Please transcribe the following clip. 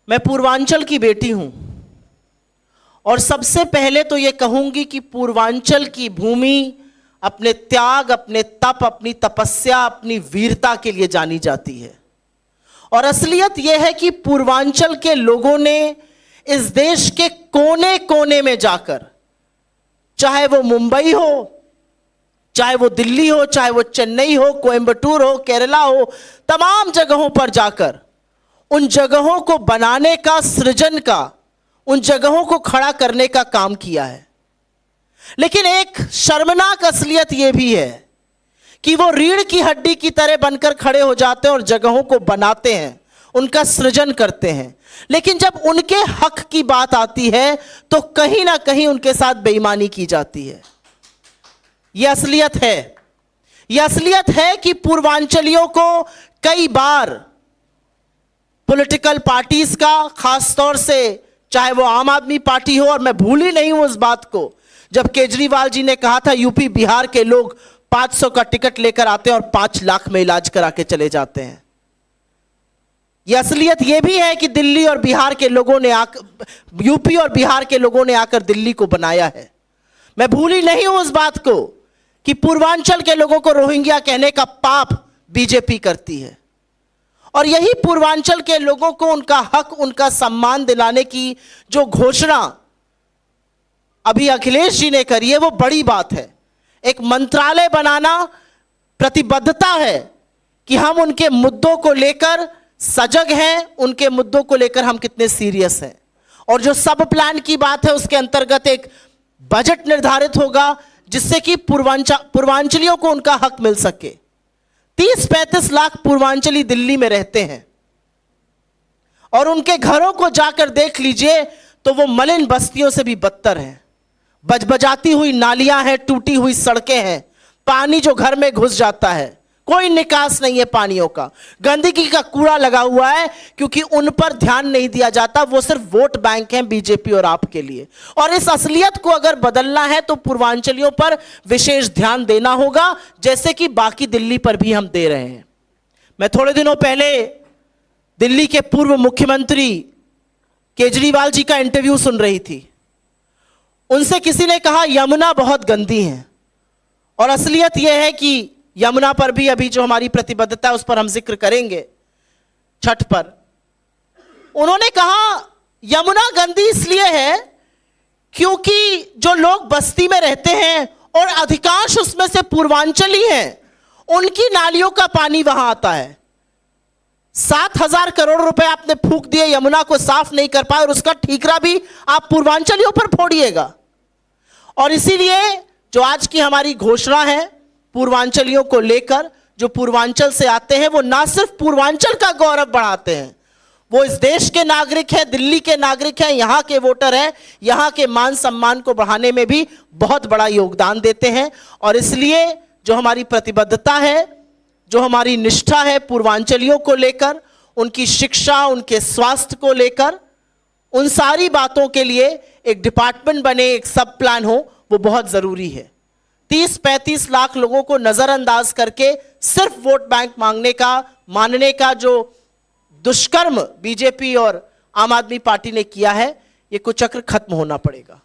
मैं पूर्वांचल की बेटी हूं और सबसे पहले तो ये कहूंगी कि पूर्वांचल की भूमि अपने त्याग, अपने तप, अपनी तपस्या, अपनी वीरता के लिए जानी जाती है। और असलियत यह है कि पूर्वांचल के लोगों ने इस देश के कोने कोने में जाकर, चाहे वो मुंबई हो, चाहे वो दिल्ली हो, चाहे वो चेन्नई हो, कोयंबटूर हो, केरला हो, तमाम जगहों पर जाकर उन जगहों को बनाने का, सृजन का, उन जगहों को खड़ा करने का काम किया है। लेकिन एक शर्मनाक असलियत यह भी है कि वो रीढ़ की हड्डी की तरह बनकर खड़े हो जाते हैं और जगहों को बनाते हैं, उनका सृजन करते हैं, लेकिन जब उनके हक की बात आती है तो कहीं ना कहीं उनके साथ बेईमानी की जाती है। यह असलियत है। यह असलियत है कि पूर्वांचलियों को कई बार पॉलिटिकल पार्टीज का, खासतौर से चाहे वो आम आदमी पार्टी हो, और मैं भूल ही नहीं हूं उस बात को जब केजरीवाल जी ने कहा था यूपी बिहार के लोग 500 का टिकट लेकर आते हैं और 5 लाख में इलाज करा के चले जाते हैं। यह असलियत यह भी है कि दिल्ली और बिहार के लोगों ने यूपी और बिहार के लोगों ने आकर दिल्ली को बनाया है। मैं भूल ही नहीं हूं उस बात को कि पूर्वांचल के लोगों को रोहिंग्या कहने का पाप बीजेपी करती है। और यही पूर्वांचल के लोगों को उनका हक, उनका सम्मान दिलाने की जो घोषणा अभी अखिलेश जी ने करी है, वो बड़ी बात है। एक मंत्रालय बनाना प्रतिबद्धता है कि हम उनके मुद्दों को लेकर सजग हैं, उनके मुद्दों को लेकर हम कितने सीरियस हैं। और जो सब प्लान की बात है, उसके अंतर्गत एक बजट निर्धारित होगा जिससे कि पूर्वांचलियों को उनका हक मिल सके। 30-35 लाख पूर्वांचली दिल्ली में रहते हैं और उनके घरों को जाकर देख लीजिए तो वो मलिन बस्तियों से भी बदतर हैं। बजबजाती हुई नालियां हैं, टूटी हुई सड़कें हैं, पानी जो घर में घुस जाता है, कोई निकास नहीं है पानियों का, गंदगी का कूड़ा लगा हुआ है क्योंकि उन पर ध्यान नहीं दिया जाता। वो सिर्फ वोट बैंक हैं बीजेपी और आपके लिए। और इस असलियत को अगर बदलना है तो पूर्वांचलियों पर विशेष ध्यान देना होगा, जैसे कि बाकी दिल्ली पर भी हम दे रहे हैं। मैं थोड़े दिनों पहले दिल्ली के पूर्व मुख्यमंत्री केजरीवाल जी का इंटरव्यू सुन रही थी। उनसे किसी ने कहा यमुना बहुत गंदी है, और असलियत यह है कि यमुना पर भी अभी जो हमारी प्रतिबद्धता है उस पर हम जिक्र करेंगे छठ पर। उन्होंने कहा यमुना गंदी इसलिए है क्योंकि जो लोग बस्ती में रहते हैं और अधिकांश उसमें से पूर्वांचली हैं, उनकी नालियों का पानी वहां आता है। 7,000 करोड़ रुपए आपने फूंक दिए, यमुना को साफ नहीं कर पाए, और उसका ठीकरा भी आप पूर्वांचलियों पर फोड़िएगा। और इसीलिए जो आज की हमारी घोषणा है पूर्वांचलियों को लेकर, जो पूर्वांचल से आते हैं, वो ना सिर्फ पूर्वांचल का गौरव बढ़ाते हैं, वो इस देश के नागरिक हैं, दिल्ली के नागरिक हैं, यहाँ के वोटर हैं, यहाँ के मान सम्मान को बढ़ाने में भी बहुत बड़ा योगदान देते हैं। और इसलिए जो हमारी प्रतिबद्धता है, जो हमारी निष्ठा है पूर्वांचलियों को लेकर, उनकी शिक्षा, उनके स्वास्थ्य को लेकर, उन सारी बातों के लिए एक डिपार्टमेंट बने, एक सब प्लान हो, वो बहुत जरूरी है। 30-35 लाख लोगों को नजरअंदाज करके सिर्फ वोट बैंक मानने का जो दुष्कर्म बीजेपी और आम आदमी पार्टी ने किया है, ये कुचक्र खत्म होना पड़ेगा।